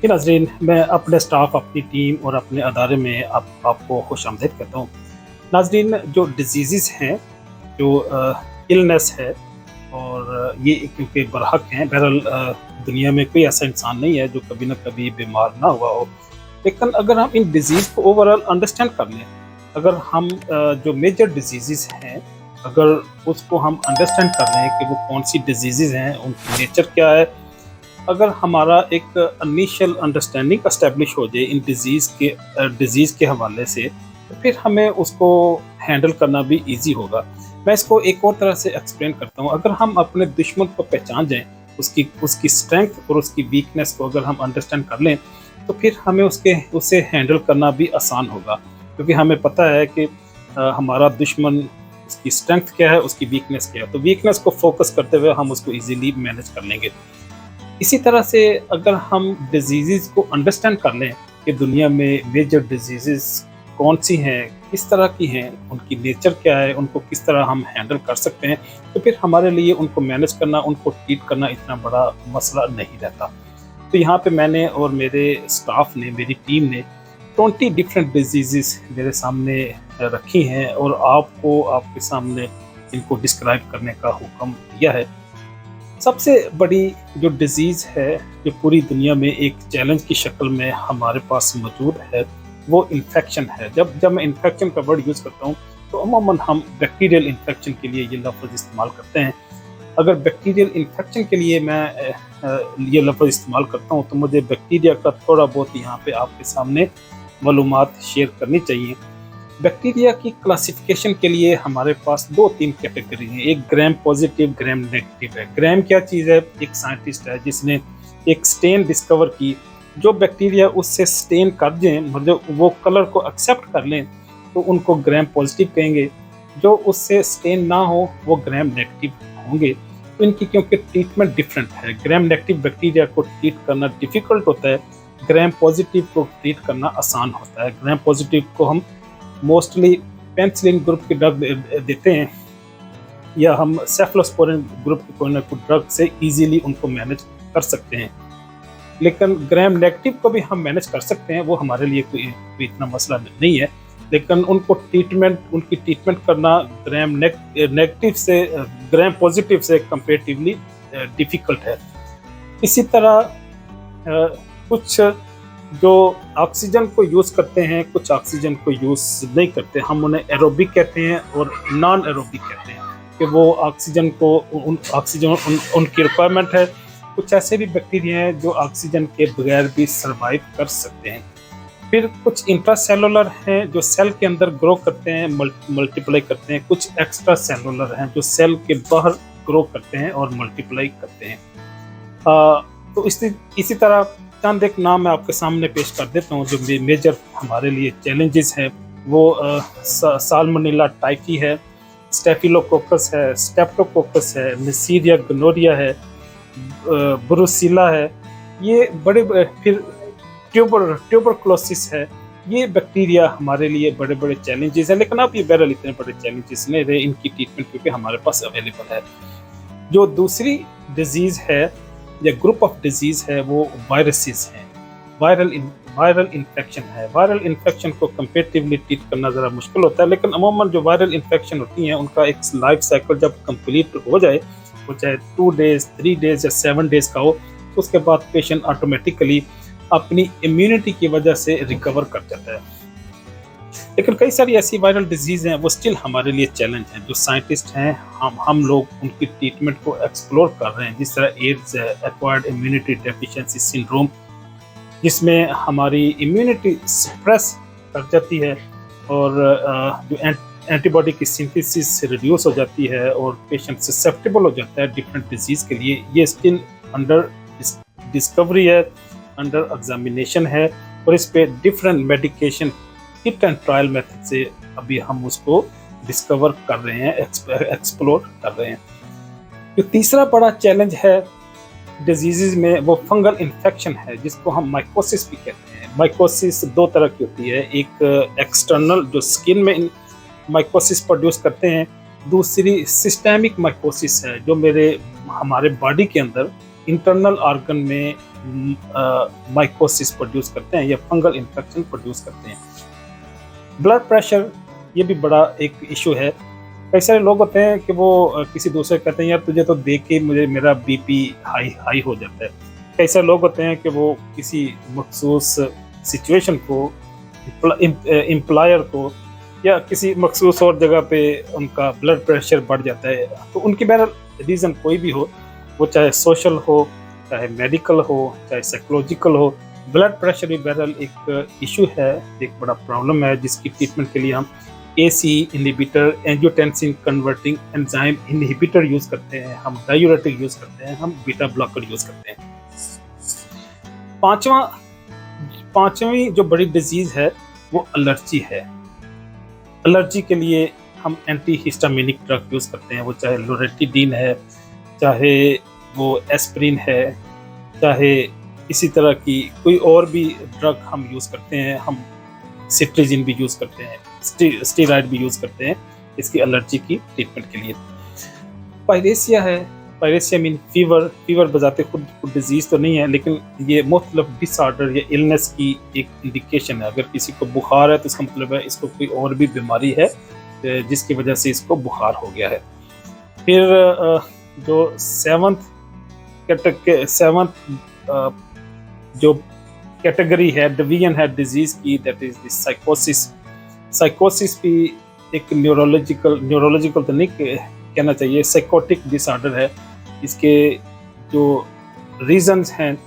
जी नाज़रीन, मैं अपने स्टाफ, अपनी टीम और अपने अदारे में आपको खुशामदीद कहता हूँ। नाज़रीन, जो डिज़ीज़ेज़ हैं, जो इलनेस है और ये क्योंकि बरहक हैं, बहरहाल दुनिया में कोई ऐसा इंसान नहीं है जो कभी न कभी बीमार ना हुआ हो। लेकिन अगर हम इन डिज़ीज़ को ओवरऑल अंडरस्टैंड कर लें, अगर हम जो मेजर डिज़ीज़ेज़ हैं, अगर उसको हम अंडरस्टैंड कर लें कि वो कौन-सी डिज़ीज़ेज़ हैं, उनकी नेचर क्या है, अगर हमारा एक इनिशियल अंडरस्टैंडिंग एस्टेब्लिश हो जाए इन डिज़ीज़ के हवाले से, तो फिर हमें उसको हैंडल करना भी ईज़ी होगा। मैं इसको एक और तरह से एक्सप्लेन करता हूँ। अगर हम अपने दुश्मन को पहचान जाएँ, उसकी उसकी स्ट्रेंथ और उसकी वीकनेस को अगर हम अंडरस्टैंड कर लें, तो फिर हमें उसे हैंडल करना भी आसान होगा। क्योंकि हमें पता है कि हमारा दुश्मन, उसकी स्ट्रेंथ क्या है, उसकी वीकनेस क्या है। तो वीकनेस को फ़ोकस करते हुए हम उसको ईज़िली मैनेज कर लेंगे। इसी तरह से अगर हम डिजीज़ेज़ को अंडरस्टैंड कर लें कि दुनिया में मेजर डिजीज़ेज़ कौन-सी हैं, किस तरह की हैं, उनकी नेचर क्या है, उनको किस तरह हम हैंडल कर सकते हैं, तो फिर हमारे लिए उनको मैनेज करना, उनको ट्रीट करना इतना बड़ा मसला नहीं रहता। तो यहाँ पे मैंने और मेरे स्टाफ ने, मेरी टीम ने 20 डिफरेंट डिजीज़ेज़ मेरे सामने रखी हैं और आपको आपके सामने इनको डिस्क्राइब करने का हुक्म दिया है। सबसे बड़ी जो डिज़ीज़ है, जो पूरी दुनिया में एक चैलेंज की शक्ल में हमारे पास मौजूद है, वो इन्फेक्शन है। जब जब मैं इन्फेक्शन का वर्ड यूज़ करता हूँ, तो अमूमन हम बैक्टीरियल इन्फेक्शन के लिए ये लफ़्ज़ इस्तेमाल करते हैं। अगर बैक्टीरियल इन्फेक्शन के लिए मैं ये लफ़्ज़ इस्तेमाल करता हूँ, तो मुझे बैक्टीरिया का थोड़ा बहुत यहाँ पे आपके सामने मालूमात शेयर करनी चाहिए। बैक्टीरिया की क्लासिफिकेशन के लिए हमारे पास 2-3 कैटेगरी हैं। एक ग्राम पॉजिटिव, ग्राम नेगेटिव है। ग्राम क्या चीज़ है? एक साइंटिस्ट है जिसने एक स्टेन डिस्कवर की। जो बैक्टीरिया उससे स्टेन कर दें, मतलब वो कलर को एक्सेप्ट कर लें, तो उनको ग्राम पॉजिटिव कहेंगे। जो उससे स्टेन ना हो, वो ग्राम नेगेटिव होंगे। तो इनकी क्योंकि ट्रीटमेंट डिफरेंट है, ग्राम नेगेटिव बैक्टीरिया को ट्रीट करना डिफ़िकल्ट होता है, ग्राम पॉजिटिव को ट्रीट करना आसान होता है। ग्राम पॉजिटिव को हम मोस्टली पेनिसिलिन ग्रुप के ड्रग देते हैं, या हम सेफलोस्पोरिन ग्रुप के कोई ना कोई ड्रग से इजीली उनको मैनेज कर सकते हैं। लेकिन ग्राम नेगेटिव को भी हम मैनेज कर सकते हैं, वो हमारे लिए कोई इतना मसला नहीं है। लेकिन उनकी ट्रीटमेंट करना ग्राम नेगेटिव से ग्राम पॉजिटिव से कंपेरेटिवली डिफ़िकल्ट है। इसी तरह कुछ जो ऑक्सीजन को यूज़ करते हैं, कुछ ऑक्सीजन को यूज़ नहीं करते। हम उन्हें एरोबिक कहते हैं और नॉन एरोबिक कहते हैं, कि वो ऑक्सीजन को उनकी रिक्वायरमेंट है। कुछ ऐसे भी बैक्टीरिया हैं जो ऑक्सीजन के बगैर भी सर्वाइव कर सकते हैं। फिर कुछ इंट्रासेलुलर हैं जो सेल के अंदर ग्रो करते हैं, मल्टीप्लाई करते हैं। कुछ एक्स्ट्रा सेलुलर हैं जो सेल के बाहर ग्रो करते हैं और मल्टीप्लाई करते हैं। तो इसी तरह चंद एक नाम मैं आपके सामने पेश कर देता हूँ जो मेजर हमारे लिए चैलेंजेस हैं। वो साल्मोनेला टाइफी है, स्टेफिलोकोकस है, स्ट्रेप्टोकोकस है, नेसीरिया गोनोरिया है, ब्रुसीला है। ये फिर ट्यूबरक्लोसिस है। ये बैक्टीरिया हमारे लिए बड़े बड़े चैलेंजेस हैं, लेकिन अब ये बहरहाल इतने बड़े चैलेंजेस नहीं रहे इनकी ट्रीटमेंट, क्योंकि हमारे पास अवेलेबल है। जो दूसरी डिजीज़ है या ग्रुप ऑफ डिजीज़ है, वो वायरसेस हैं, वायरल इन्फेक्शन है। वायरल इन्फेक्शन को कंपेरेटिवली ट्रीट करना ज़रा मुश्किल होता है, लेकिन अमूमन जो वायरल इन्फेक्शन होती हैं उनका एक लाइफ साइकिल जब कंप्लीट हो जाए, वो चाहे 2 डेज़, 3 डेज़ या 7 डेज़ का हो, तो उसके बाद पेशेंट ऑटोमेटिकली अपनी इम्यूनिटी की वजह से रिकवर कर जाता है। लेकिन कई सारी ऐसी वायरल डिजीज़ हैं, वो स्टिल हमारे लिए चैलेंज हैं। जो साइंटिस्ट हैं, हम लोग उनकी ट्रीटमेंट को एक्सप्लोर कर रहे हैं। जिस तरह एड्स है, एक्वायर्ड इम्यूनिटी डेफिशिएंसी सिंड्रोम, जिसमें हमारी इम्यूनिटी सप्रेस कर जाती है और जो एंटीबॉडी की सिंथेसिस रिड्यूस हो जाती है और पेशेंट ससेप्टेबल हो जाता है डिफरेंट डिजीज़ के लिए। ये स्टिल अंडर डिस्कवरी है, अंडर एग्जामिनेशन है, और इस पे different medication hit and trial method से अभी हम उसको डिस्कवर कर रहे हैं, एक्सप्लोर कर रहे हैं। जो तीसरा बड़ा चैलेंज है डिजीज़ में, वो फंगल इन्फेक्शन है, जिसको हम माइकोसिस भी कहते हैं। माइकोसिस 2 तरह की होती है, एक एक्सटर्नल जो स्किन में माइकोसिस प्रोड्यूस करते हैं, दूसरी सिस्टेमिक माइकोसिस है जो हमारे बॉडी के अंदर इंटरनल ऑर्गन में माइकोसिस प्रोड्यूस करते हैं या फंगल इन्फेक्शन प्रोड्यूस करते हैं। ब्लड प्रेशर ये भी बड़ा एक इशू है। कई सारे लोग होते हैं कि वो किसी दूसरे को कहते हैं यार तुझे तो देख के मुझे मेरा बीपी हाई हाई हो जाता है। कई सारे लोग होते हैं कि वो किसी मखसूस सिचुएशन को, एम्प्लॉयर को या किसी मखसूस और जगह पे उनका ब्लड प्रेशर बढ़ जाता है। तो उनकी बहरहाल रीज़न कोई भी हो, वो चाहे सोशल हो, चाहे मेडिकल हो, चाहे साइकोलॉजिकल हो, ब्लड प्रेशर भी बहरहाल एक इशू है, एक बड़ा प्रॉब्लम है जिसकी ट्रीटमेंट के लिए हम AC inhibitor, angiotensin converting enzyme inhibitor use करते हैं, हम डायूरेटिक यूज़ करते हैं, हम बीटा ब्लॉकर यूज़ करते हैं। पांचवी जो बड़ी डिजीज़ है वो एलर्जी है। एलर्जी के लिए हम एंटी हिस्टामिनिक ड्रग यूज़ करते हैं, वो चाहे लोरेटिडीन है, चाहे वो एस्प्रिन है, चाहे इसी तरह की कोई और भी ड्रग हम यूज़ करते हैं। हम सिट्रिजिन भी यूज़ करते हैं, स्टेरॉइड भी यूज़ करते हैं इसकी एलर्जी की ट्रीटमेंट के लिए। पायरेसिया है, पायरेसिया मीन फीवर बजाते खुद डिजीज़ तो नहीं है, लेकिन ये मुख्तलिफ डिसऑर्डर या इलनेस की एक इंडिकेशन है। अगर किसी को बुखार है तो इसका मतलब है इसको कोई और भी बीमारी है जिसकी वजह से इसको बुखार हो गया है। फिर जो सेवंथ जो कैटेगरी है, डिवीजन है डिजीज़ की, दैट इज़ द साइकोसिस। साइकोसिस भी एक न्यूरोलॉजिकल तो नहीं कहना चाहिए, साइकोटिक डिसऑर्डर है। इसके जो रीजंस हैं,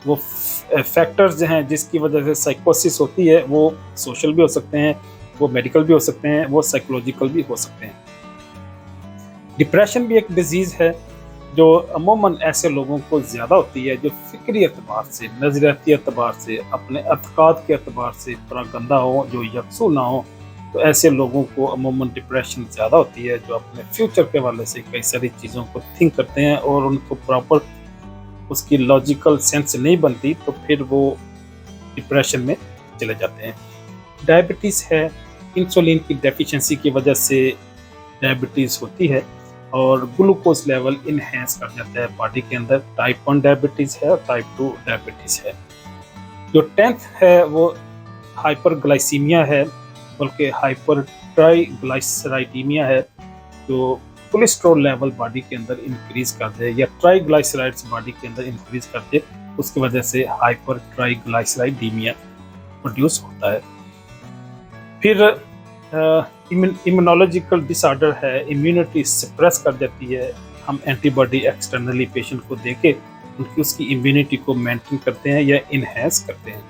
वो फैक्टर्स जो हैं जिसकी वजह से साइकोसिस होती है, वो सोशल भी हो सकते हैं, वो मेडिकल भी हो सकते हैं, वो साइकोलॉजिकल भी हो सकते हैं। डिप्रेशन भी एक डिजीज़ है जो अमूमन ऐसे लोगों को ज़्यादा होती है जो फ़िक्री एतबार से, नज़रियाती एतबार से, अपने अतकाद के एतबार से थोड़ा गंदा हो, जो यकसू ना हो। तो ऐसे लोगों को अमूमन डिप्रेशन ज़्यादा होती है, जो अपने फ्यूचर के हवाले से कई सारी चीज़ों को थिंक करते हैं और उनको प्रॉपर उसकी लॉजिकल सेंस नहीं बनती, तो फिर वो डिप्रेशन में चले जाते हैं। डायबिटीज़ है, इंसुलिन की डेफिशिएंसी की वजह से डायबिटीज़ होती है और ग्लूकोज लेवल इनहेंस कर जाता है बॉडी के अंदर। टाइप 1 डायबिटीज़ है और टाइप 2 डायबिटीज़ है। जो 10th है वो हाइपरग्लाइसीमिया है, बल्कि हाइपर ट्राइग्लाइसराइडीमिया है, जो कोलेस्ट्रॉल लेवल बॉडी के अंदर इंक्रीज कर दे या ट्राइग्लाइसराइड्स बॉडी के अंदर इंक्रीज कर दे, उसकी वजह से हाइपर ट्राइग्लाइसराइडीमिया प्रोड्यूस होता है। फिर इम्यूनोलॉजिकल डिसऑर्डर है, इम्यूनिटी सप्रेस कर जाती है। हम एंटीबॉडी एक्सटर्नली पेशेंट को देके उसकी इम्यूनिटी को मेंटेन करते हैं या इनहेंस करते हैं।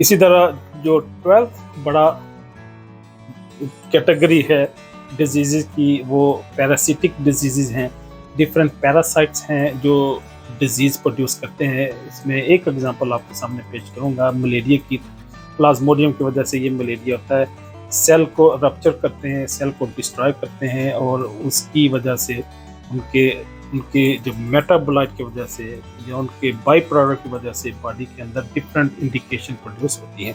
इसी तरह जो 12th बड़ा कैटेगरी है डिजीज़ की, वो पैरासिटिक डिजीज़ हैं। डिफरेंट पैरासाइट्स हैं जो डिजीज़ प्रोड्यूस करते हैं। इसमें एक एग्जांपल आपके सामने पेश करूंगा मलेरिया की। प्लाज्मोडियम की वजह से ये मलेरिया होता है। सेल को रप्चर करते हैं, सेल को डिस्ट्रॉय करते हैं और उसकी वजह से उनके जो मेटाबोलाइट की वजह से या उनके बाई प्रोडक्ट की वजह से बॉडी के अंदर डिफरेंट इंडिकेशन प्रोड्यूस होती हैं।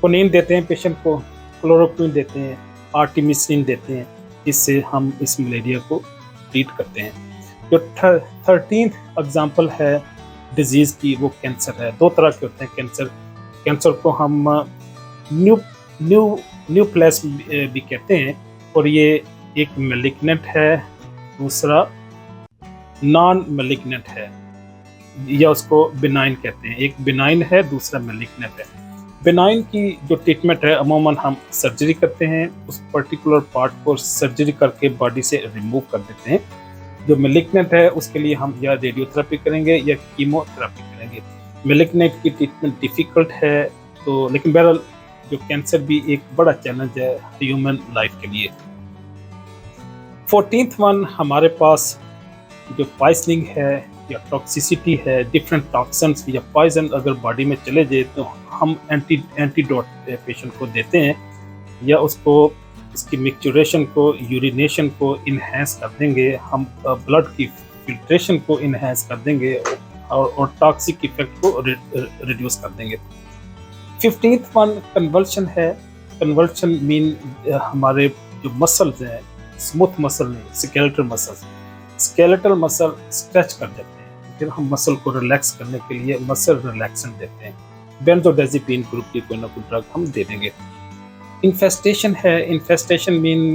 क्विनीन देते हैं पेशेंट को, क्लोरोक्विन देते हैं, आर्टिमिसिन देते हैं, जिससे हम इस मलेरिया को ट्रीट करते हैं। जो 13th एग्जाम्पल है डिजीज़ की, वो कैंसर है। दो तरह के होते हैं कैंसर। कैंसर को हम न्यूप्लेस भी कहते हैं और ये एक मैलिग्नेंट है, दूसरा नॉन मैलिग्नेंट है, या उसको बिनाइन कहते हैं। एक बिनाइन है, दूसरा मैलिग्नेंट है। बिनाइन की जो ट्रीटमेंट है, अमूमन हम सर्जरी करते हैं, उस पर्टिकुलर पार्ट को सर्जरी करके बॉडी से रिमूव कर देते हैं। जो मैलिग्नेंट है उसके लिए हम या रेडियोथेरेपी करेंगे या कीमोथेरेपी करेंगे। मैलिग्नेंट की ट्रीटमेंट डिफ़िकल्ट है, तो लेकिन बहरहाल जो कैंसर भी एक बड़ा चैलेंज है ह्यूमन लाइफ के लिए। 14th वन हमारे पास जो पॉइजनिंग है या टॉक्सिसिटी है, डिफरेंट टॉक्सिन्स या पॉइजन अगर बॉडी में चले जाए तो हम एंटीडोट पेशेंट को देते हैं या उसको इसकी मिक्सचुरेशन को, यूरिनेशन को इन्हेंस कर देंगे, हम ब्लड की फिल्ट्रेशन को इन्हेंस कर देंगे और टॉक्सिक इफेक्ट को रिड्यूस कर देंगे। 15th वन कन्वल्शन है। कन्वल्शन मीन हमारे जो मसल्स हैं, स्मूथ मसल नहीं, स्केलेटल मसल स्ट्रेच कर जाते हैं। फिर हम मसल को रिलैक्स करने के लिए मसल रिलैक्सेंट देते हैं। बेंजोडाज़ेपिन ग्रुप की कोई ना कोई ड्रग हम दे देंगे। इन्फेस्टेशन है, इन्फेस्टेशन मीन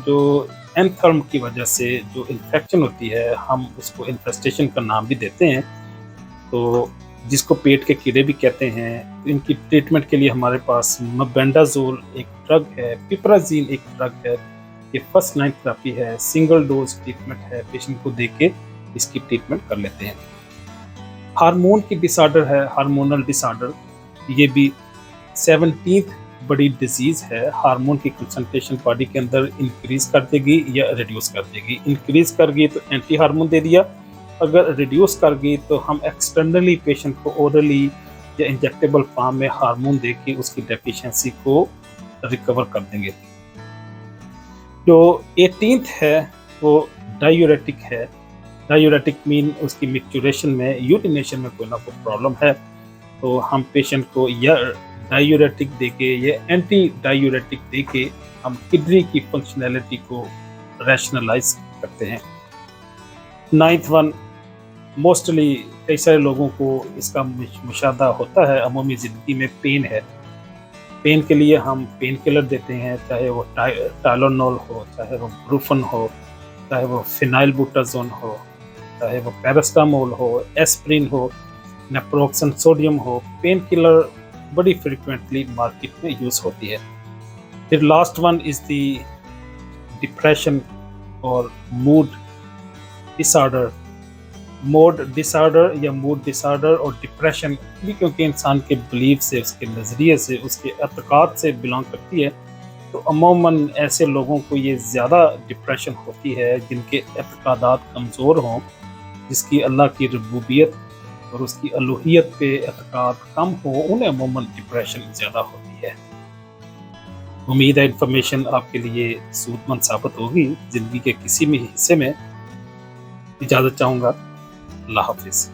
जो एंथर्म की वजह से जो इन्फेक्शन होती है, हम उसको इन्फेस्टेशन का नाम भी देते हैं। तो जिसको पेट के कीड़े भी कहते हैं। तो इनकी ट्रीटमेंट के लिए हमारे पास मेबेंडाजोल एक ड्रग है, पिपराज़ीन एक ड्रग है। ये फर्स्ट लाइन थेरेपी है, सिंगल डोज ट्रीटमेंट है, पेशेंट को देके इसकी ट्रीटमेंट कर लेते हैं। हार्मोन की डिसऑर्डर है, हार्मोनल डिसऑर्डर, ये भी 17th बड़ी डिजीज़ है। हार्मोन की कंसंट्रेशन बॉडी के अंदर इंक्रीज कर देगी या रिड्यूस कर देगी। इंक्रीज कर गई तो एंटी हार्मोन दे दिया, अगर रिड्यूस कर गई तो हम एक्सटर्नली पेशेंट को ओरली या इंजेक्टेबल फॉर्म में हार्मोन दे के उसकी डेफिशिएंसी को रिकवर कर देंगे। जो 18th है वो डायूरेटिक है। डायूरेटिक मीन उसकी मिक्चुरेशन में, यूरिनेशन में कोई ना कोई प्रॉब्लम है, तो हम पेशेंट को या डायूरेटिक देके या एंटी डायूरेटिक देके हम किडनी की फंक्शनैलिटी को रैशनलाइज करते हैं। 9th वन, मोस्टली कई सारे लोगों को इसका मुशाहदा होता है अमूमी ज़िंदगी में, पेन है। पेन के लिए हम पेन किलर देते हैं, चाहे वो टाइलोनॉल हो, चाहे वो ब्रूफन हो, चाहे वो फिनाइलबुटाजोन हो, चाहे वो पैरास्टामोल हो, एस्प्रिन हो, नेप्रोक्सन सोडियम हो। पेन किलर बड़ी फ्रिक्वेंटली मार्केट में यूज़ होती है। फिर last one is the depression और मूड डिसऑर्डर। मूड डिसऑर्डर या मूड डिसऑर्डर और डिप्रेशन भी क्योंकि इंसान के बिलीफ से, उसके नज़रिए से, उसके एतक़ाद से बिलोंग करती है, तो अमूमन ऐसे लोगों को ये ज़्यादा डिप्रेशन होती है जिनके एतक़ादात कमज़ोर हों, जिसकी अल्लाह की रबूबियत और उसकी अलूहियत पे एतक़ाद कम हो, उन्हें अमूमन डिप्रेशन ज़्यादा होती है। उम्मीद है इन्फॉर्मेशन आपके लिए सूदमंद साबित होगी। ज़िंदगी के किसी भी हिस्से में इजाज़त चाहूँगा। अल्लाह हाफ़िज़।